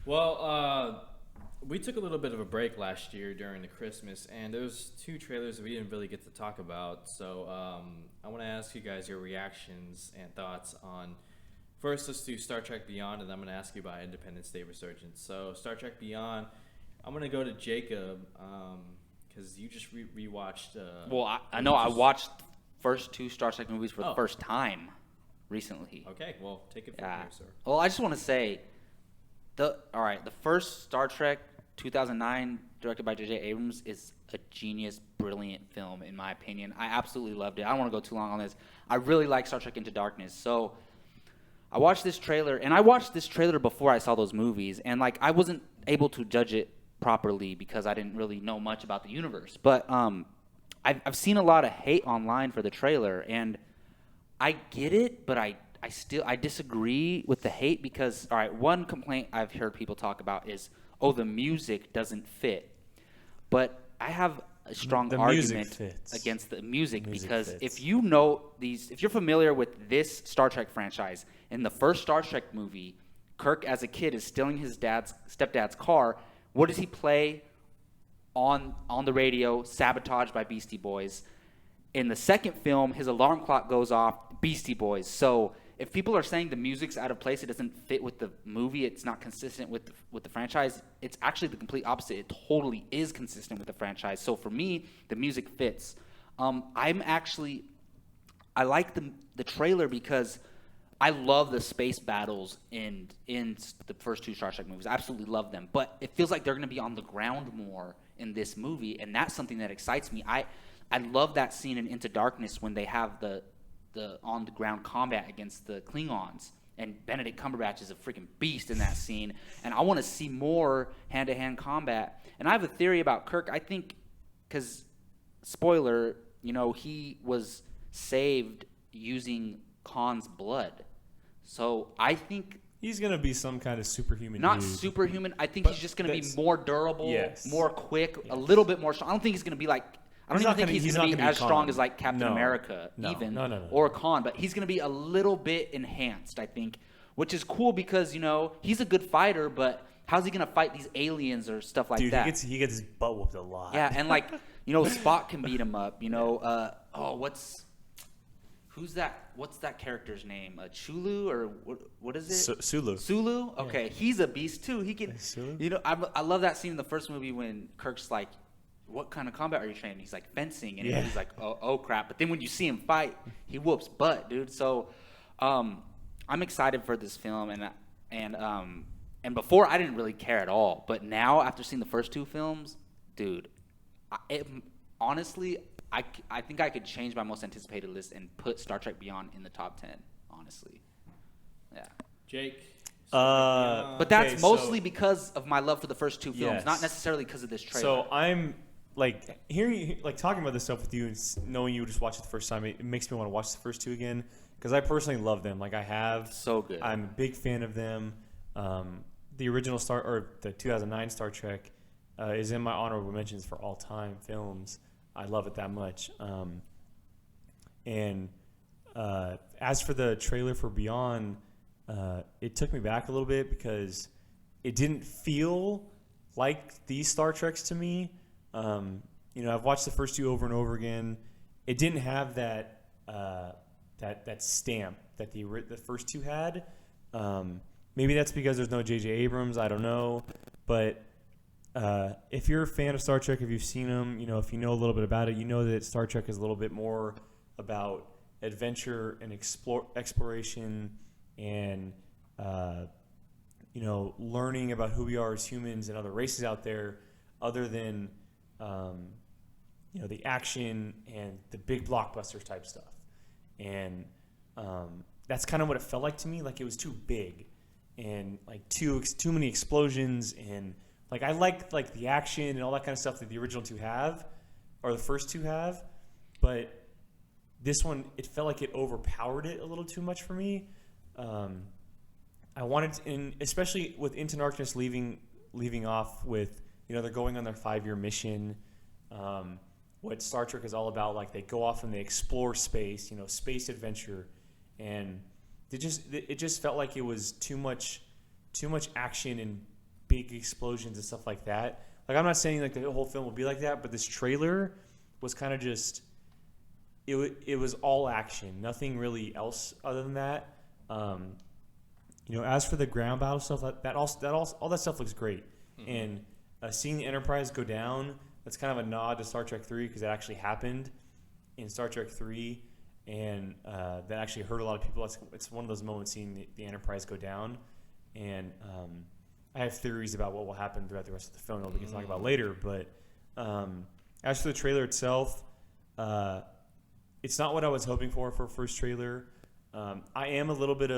Well, we took a little bit of a break last year during the Christmas, and there's two trailers that we didn't really get to talk about. So I want to ask you guys your reactions and thoughts on. First, let's do Star Trek Beyond, and I'm going to ask you about Independence Day Resurgence. So Star Trek Beyond, I'm going to go to Jacob because you just rewatched. Well, I know I watched first two Star Trek movies for the first time recently. Okay, well, take it from here, sir. Well, I just want to say, the first Star Trek 2009, directed by J.J. Abrams, is a genius, brilliant film, in my opinion. I absolutely loved it. I don't want to go too long on this. I really like Star Trek Into Darkness. So I watched this trailer, and I watched this trailer before I saw those movies, and like I wasn't able to judge it properly because I didn't really know much about the universe. But I've seen a lot of hate online for the trailer, and I get it, but I disagree with the hate because, all right, one complaint I've heard people talk about is, the music doesn't fit. But I have a strong argument against the music because if you're familiar with this Star Trek franchise, in the first Star Trek movie, Kirk as a kid is stealing his stepdad's car. What does he play on the radio? Sabotaged by Beastie Boys. In the second film, his alarm clock goes off, Beastie Boys. So if people are saying the music's out of place, it doesn't fit with the movie, it's not consistent with the franchise, it's actually the complete opposite. It totally is consistent with the franchise. So for me, the music fits. I like the trailer because I love the space battles in the first two Star Trek movies. I absolutely love them. But it feels like they're going to be on the ground more in this movie, and that's something that excites me. I love that scene in Into Darkness when they have the on-the-ground combat against the Klingons, and Benedict Cumberbatch is a freaking beast in that scene, and I want to see more hand-to-hand combat. And I have a theory about Kirk. I think, because, spoiler, he was saved using Khan's blood. So I think he's going to be some kind of superhuman Not dude. Superhuman. I think he's just going to be more durable, more quick, a little bit more strong. I don't think he's going to be like I don't even think he's going to be as strong as like Captain America or Khan, but he's going to be a little bit enhanced, I think, which is cool because, he's a good fighter, but how's he going to fight these aliens or stuff like that? Dude, he gets his butt whooped a lot. Yeah, and like, Spock can beat him up, who's that? What's that character's name? Chulu or what is it? Sulu. Sulu? Okay, yeah. He's a beast too. He can, I love that scene in the first movie when Kirk's like, what kind of combat are you training? He's like fencing, and he's like, oh crap. But then when you see him fight, he whoops butt, dude. So, I'm excited for this film, and before I didn't really care at all, but now after seeing the first two films, dude, honestly, I think I could change my most anticipated list and put Star Trek Beyond in the top 10. Honestly, yeah. Jake. But that's mostly because of my love for the first two films, not necessarily because of this trailer. So I'm like hearing talking about this stuff with you and knowing you just watched it the first time, it makes me want to watch the first two again because I personally love them. Like I have, so good. I'm a big fan of them. The original the 2009 Star Trek is in my honorable mentions for all time films. I love it that much. And as for the trailer for Beyond, it took me back a little bit because it didn't feel like these Star Treks to me. I've watched the first two over and over again. It didn't have that stamp that the first two had. Maybe that's because there's no J.J. Abrams. I don't know. But if you're a fan of Star Trek, if you've seen them, if you know a little bit about it, you know that Star Trek is a little bit more about adventure and exploration and learning about who we are as humans and other races out there, other than the action and the big blockbuster type stuff. And that's kind of what it felt like to me. Like it was too big and like too many explosions, and like I like the action and all that kind of stuff that the original two have, or the first two have, but this one, it felt like it overpowered it a little too much for me. I wanted to, and especially with Into Darkness leaving off with, they're going on their 5-year mission. What Star Trek is all about, like they go off and they explore space, space adventure, and it just felt like it was too much action big explosions and stuff like that. Like, I'm not saying like the whole film will be like that, but this trailer was kind of just it was all action, nothing really else other than that. As for the ground battle stuff, all that stuff looks great. Mm-hmm. And seeing the Enterprise go down, that's kind of a nod to Star Trek 3 because it actually happened in Star Trek 3, and that actually hurt a lot of people. It's one of those moments seeing the Enterprise go down, and I have theories about what will happen throughout the rest of the film that we can talk about later. But as for the trailer itself, it's not what I was hoping for a first trailer. I am a little bit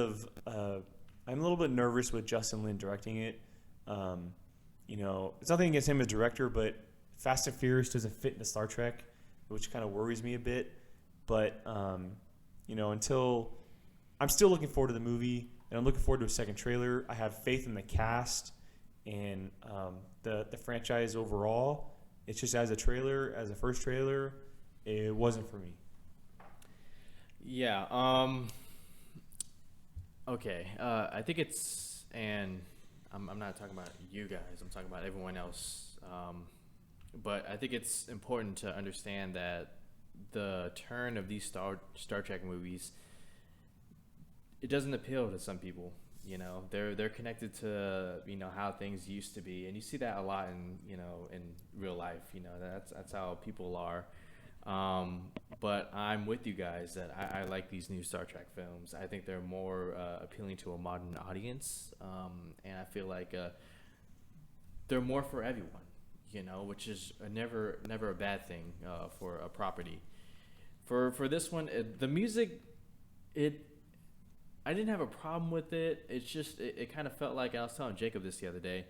nervous with Justin Lin directing it. It's nothing against him as director, but Fast and Furious doesn't fit into Star Trek, which kind of worries me a bit. But until I'm still looking forward to the movie, and I'm looking forward to a second trailer. I have faith in the cast and the franchise overall. It's just as a first trailer, it wasn't for me. Yeah. Okay. I think it's, and I'm not talking about you guys. I'm talking about everyone else. But I think it's important to understand that the turn of these Star Trek movies, it doesn't appeal to some people. They're connected to how things used to be, and you see that a lot in real life. That's how people are. But I'm with you guys that I like these new Star Trek films. I think they're more appealing to a modern audience, and I feel like they're more for everyone, which is never a bad thing for a property. For this one, the music, I didn't have a problem with it. It's just it kind of felt like, I was telling Jacob this the other day,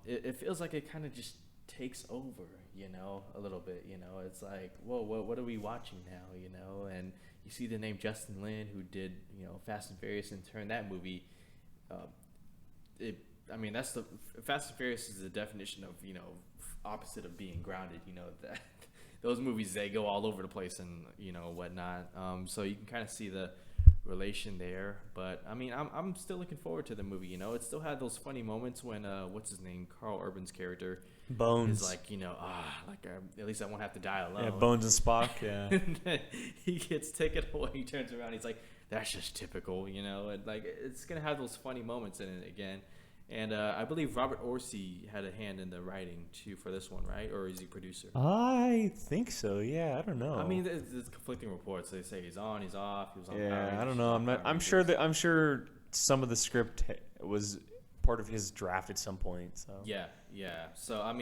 it feels like it kind of just takes over, a little bit. It's like, whoa, what are we watching now? And you see the name Justin Lin, who did Fast and Furious, and turned that movie. That's the Fast and Furious is the definition of opposite of being grounded. That those movies, they go all over the place and whatnot. So you can kind of see the relation there, but I'm still looking forward to the movie. It still had those funny moments when what's his name, Carl Urban's character Bones is like, at least I won't have to die alone. Yeah, Bones and Spock. Yeah. And then he gets taken away. He turns around. He's like, that's just typical, and like it's gonna have those funny moments in it again. And I believe Robert Orci had a hand in the writing too for this one, right? Or is he producer? I think so. Yeah, I don't know. There's conflicting reports. They say he's on, he's off. He was on. Yeah, I don't know. I'm sure some of the script was part of his draft at some point. So yeah. So I'm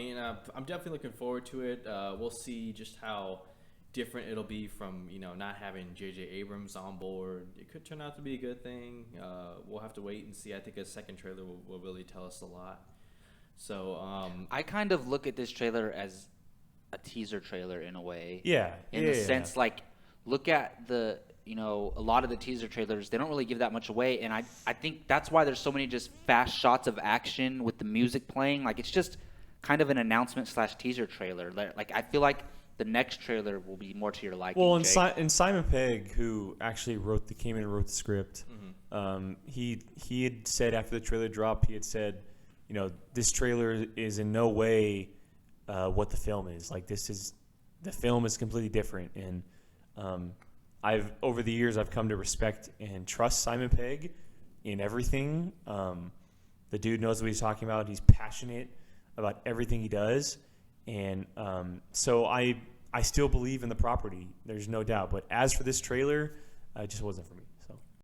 definitely looking forward to it. We'll see just how different it'll be from not having J.J. Abrams on board. It could turn out to be a good thing. We'll have to wait and see. I think a second trailer will really tell us a lot. So I kind of look at this trailer as a teaser trailer in a way. Yeah. In the sense, like, look at the a lot of the teaser trailers, they don't really give that much away, and I think that's why there's so many just fast shots of action with the music playing. Like, it's just kind of an announcement / teaser trailer. Like, I feel like the next trailer will be more to your liking. Well, and Simon Pegg, who actually came in and wrote the script, he had said after the trailer dropped, he had said, this trailer is in no way what the film is. Like, the film is completely different. And over the years, I've come to respect and trust Simon Pegg in everything. The dude knows what he's talking about. He's passionate about everything he does. And so I still believe in the property. There's no doubt. But as for this trailer, it just wasn't for me.